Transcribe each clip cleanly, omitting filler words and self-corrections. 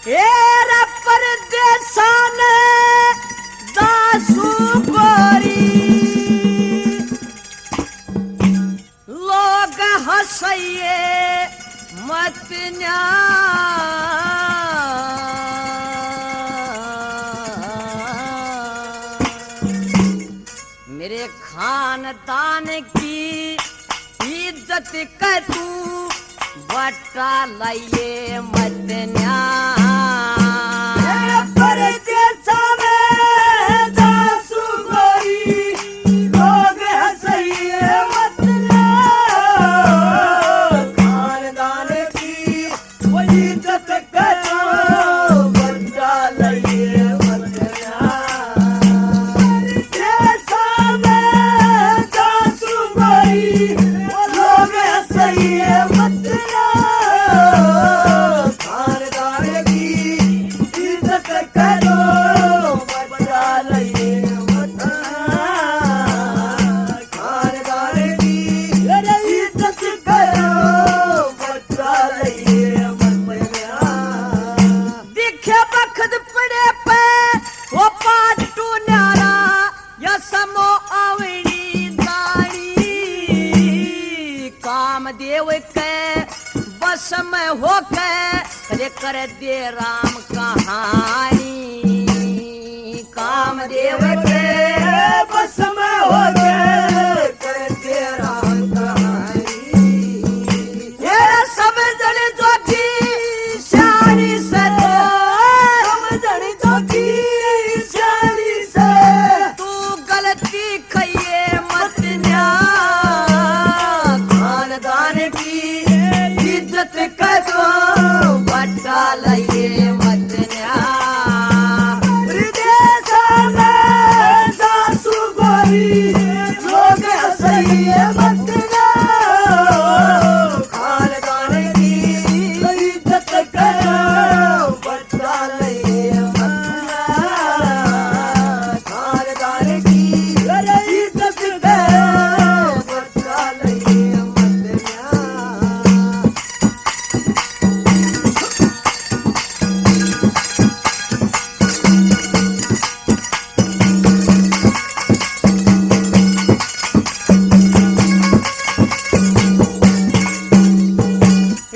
era परदेसान Dasu गोरी लोग हंसइए मत न्या मेरे खानदान की इज्जत कर तू बटा लाइए मत न्या परदेसा में दासू गोरी लोग हंसइए मत न्या खानदान की वो इज्जत करो बटा लाइए मत न्या परदेसा में दासू गोरी लोग हंसइए मत न्या खानदान की इज्जत करो बचा लइए मत खानदान की इज्जत करो बचा लइए मत दिखे बखत पड़े पे वो पाटू न्यारा या समो आवड़ी दाड़ी काम देव के बस में हो के कर दे राम कहानी काम देव के बस में हो के कर दे राम कहानी ये सब जन जोगी शानी से समझण जोगी शानी से तू गलती खइए मत न्या खानदान की इज्जत करो बचा लइए मत न्या परदेसा में दासू गोरी लोग हंसइए मत न्या खानदान की इज्जत करो बचा लइए मत न्या खानदान की इज्जत करो बचा लइए मत न्या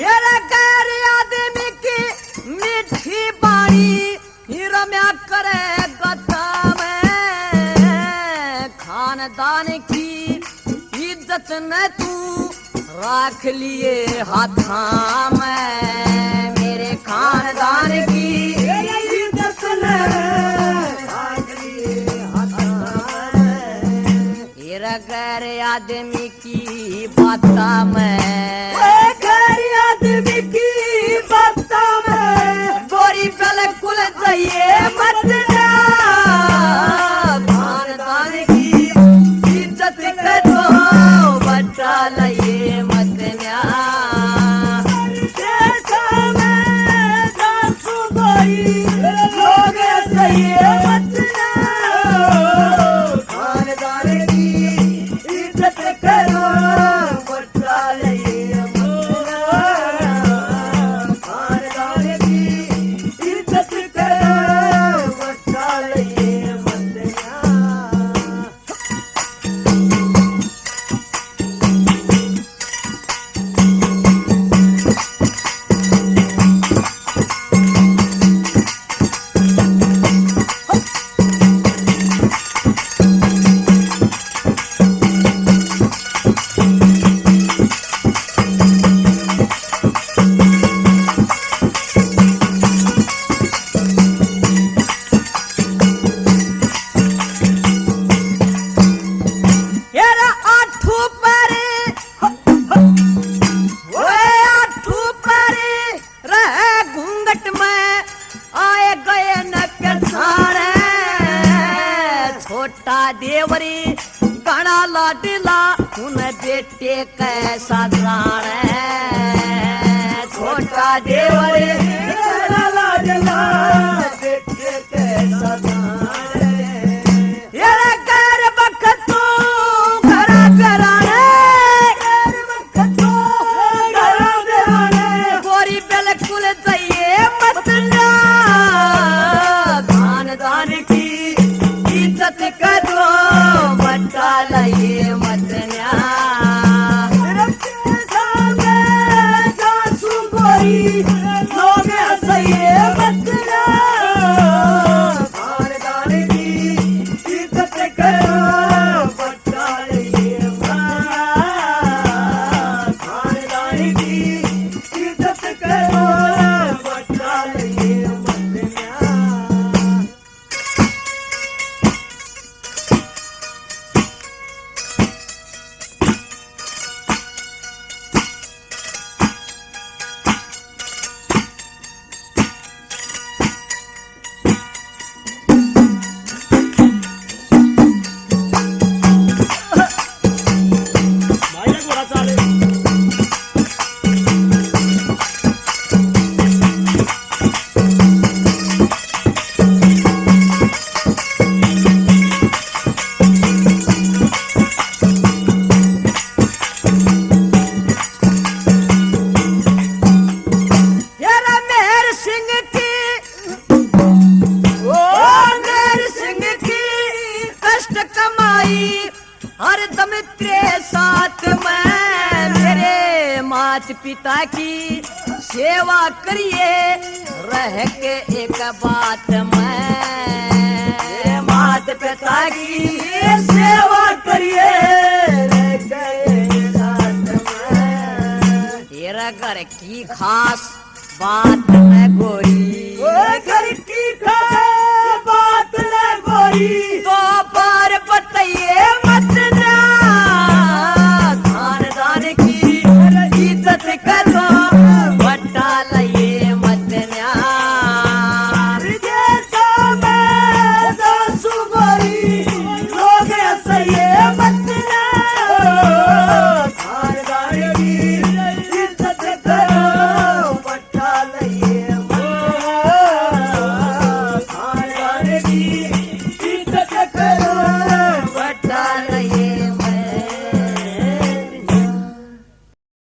येरा गैर आदमी की मीठी बाणी रम्या करे गता में खानदान की इज्जत न तू राख लिए हाथा में मेरे खानदान की इज्जत न राख लिए हाथा में येरा गैर आदमी की बाता में आदमी की बाता में गोरी बिल्कुल जाइए मत न्या खानदान की इज्जत करो बचा लइए मत न्या परदेसा में दासू गोरी लोग हंसइए मत न्या खानदान की इज्जत करो बचा लइए मत न्या खानदान की इज्जत करो बचा लइए मत न्या येरा आठू पारे ओए आठू पारे रहे घूंघट में आए गए न पछाड़े छोटा देवरी गणा लाडला उन बेटे कैसा जाने छोटा देवरी गणा लाडला बेटे कैसा जाने येरा गैर बखतू घरा घराने गैर बखतू घरा घराने गोरी बिल्कुल जाइए मत न्या कमाई लोग हंसइए बचना खानदान की इज्जत करो बचाइए खानदान की इज्जत करो बचाइए बचना माझ्या घोडाचा आले यारा मेहर सिंह की ओ मेहर सिंह की कष्ट कमाई हर दम तेरे साथ मैं मेरे मात पिता की सेवा करिए रह के एक बात मैं मात पिता की सेवा करिए रह के एक बात मैं तेरा घर की खास बात न गोरी घर की खास बात न गोरी तो पर बताइए मत ना खानदान की इज्जत करो बटा लइए